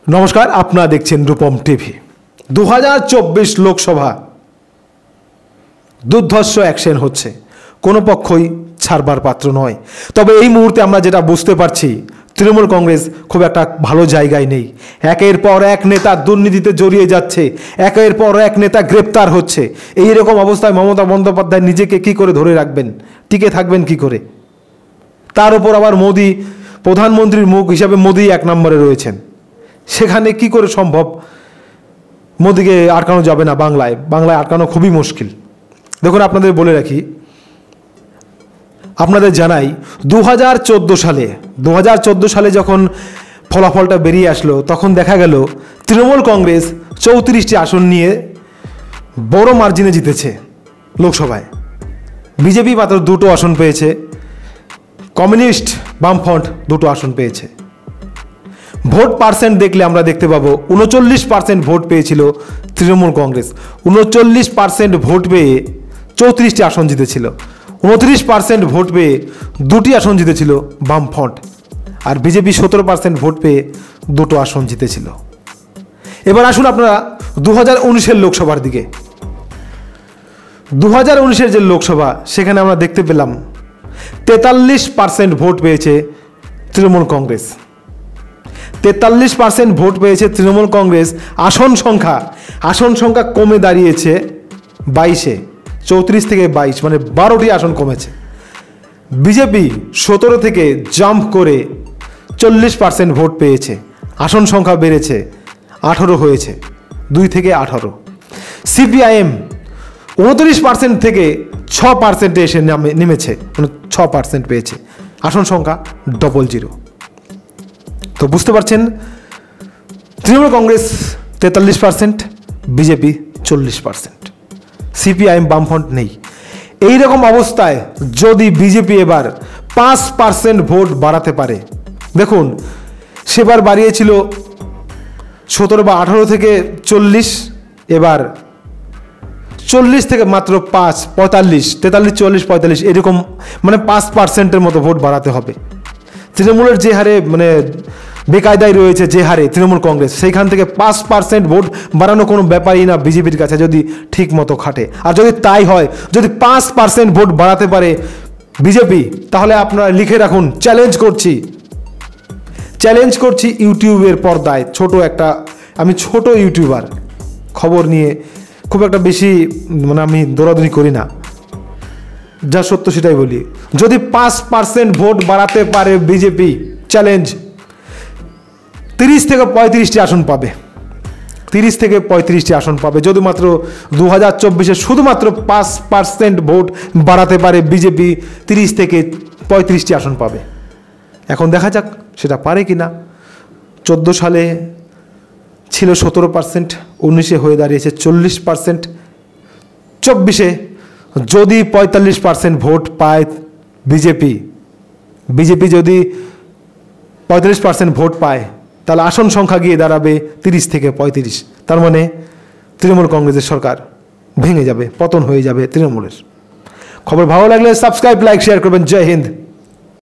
নমস্কার, আপনারা দেখছেন রূপম টিভি। 2024 লোকসভা দুর্ধর্ষ অ্যাকশন হচ্ছে, কোনো পক্ষই ছাড়বার পাত্র নয়। তবে এই মুহূর্তে আমরা যেটা বুঝতে পারছি, তৃণমূল কংগ্রেস খুব একটা ভালো জায়গায় নেই। একের পর এক নেতা দুর্নীতিতে জড়িয়ে যাচ্ছে, একের পর এক নেতা গ্রেপ্তার হচ্ছে। এই রকম অবস্থায় মমতা বন্দ্যোপাধ্যায় নিজেকে কি করে ধরে রাখবেন, টিকে থাকবেন কি করে? তার উপর আবার মোদি, প্রধানমন্ত্রীর মুখ হিসাবে মোদি এক নম্বরে রয়েছেন। সেখানে কি করে সম্ভব? মোদিকে আটকানো যাবে না। বাংলায় আটকানো খুবই মুশকিল। দেখুন, আপনাদের বলে রাখি, আপনাদের জানাই 2014 সালে যখন ফলাফলটা বেরিয়ে আসলো, তখন দেখা গেল তৃণমূল কংগ্রেস 34টি আসন নিয়ে বড় মার্জিনে জিতেছে লোকসভায়। বিজেপি মাত্র 2টো আসন পেয়েছে, কমিউনিস্ট বামফ্রন্ট 2টো আসন পেয়েছে। ভোট পার্সেন্ট দেখলে আমরা দেখতে পাবো 39% ভোট পেয়েছিল তৃণমূল কংগ্রেস। 39% ভোট পেয়ে 34টি আসন জিতেছিল। 29% ভোট পেয়ে 2টি আসন জিতেছিল বামফ্রন্ট। আর বিজেপি 17% ভোট পেয়ে 2টো আসন জিতেছিল। এবার আসুন আপনারা 2019-এর লোকসভার দিকে। 2019-এর যে লোকসভা, সেখানে আমরা দেখতে পেলাম 43% ভোট পেয়েছে তৃণমূল কংগ্রেস। 43% ভোট পেয়েছে তৃণমূল কংগ্রেস। আসন সংখ্যা কমে দাঁড়িয়েছে 22-এ, 34 থেকে 22, মানে 12টি আসন কমেছে। বিজেপি 17 থেকে জাম্প করে 40% ভোট পেয়েছে। আসন সংখ্যা বেড়েছে, 18 হয়েছে, 2 থেকে 18। সিপিআইএম 29% থেকে 6% এসে নেমেছে, মানে 6% পেয়েছে। আসন সংখ্যা 00। তো বুঝতে পারছেন, তৃণমূল কংগ্রেস 43%, বিজেপি 40%, সিপিআইএম বামফ্রন্ট নেই। এই রকম অবস্থায় যদি বিজেপি এবার 5% ভোট বাড়াতে পারে, দেখুন সেবার বাড়িয়েছিল 17 বা 18 থেকে 40, এবার 40 থেকে মাত্র 5, 45, 43, 40, 45 এরকম, মানে 5%-এর মতো ভোট বাড়াতে হবে। তৃণমূলের যে হারে, মানে বেকায়দায় রয়েছে যে হারে তৃণমূল কংগ্রেস, সেইখান থেকে 5% ভোট বাড়ানো কোনো ব্যাপারই না বিজেপির কাছে, যদি ঠিক মতো খাটে। আর যদি তাই হয়, যদি 5% ভোট বাড়াতে পারে বিজেপি, তাহলে আপনারা লিখে রাখুন, চ্যালেঞ্জ করছি ইউটিউবের পর্দায়। আমি ছোট ইউটিউবার, খবর নিয়ে খুব একটা বেশি মানে আমি দৌড়াদৌড়ি করি না, যা সত্য সেটাই বলি। যদি 5% ভোট বাড়াতে পারে বিজেপি, চ্যালেঞ্জ 30 থেকে 35টি আসন পাবে। 30 থেকে 35টি আসন পাবে যদি মাত্র 2024-এ শুধুমাত্র 5% ভোট বাড়াতে পারে বিজেপি। 30 থেকে 35টি আসন পাবে। এখন দেখা যাক সেটা পারে কিনা। 14 সালে ছিল 17%, 19-এ হয়ে দাঁড়িয়েছে 40%। 24-এ যদি 45% ভোট পায় বিজেপি যদি 45% ভোট পায়, তাহলে আসন সংখ্যা গিয়ে দাঁড়াবে 30 থেকে 35। তার মানে তৃণমূল কংগ্রেসের সরকার ভেঙে যাবে, পতন হয়ে যাবে তৃণমূলের। খবর ভালো লাগলে সাবস্ক্রাইব, লাইক, শেয়ার করবেন। জয় হিন্দ।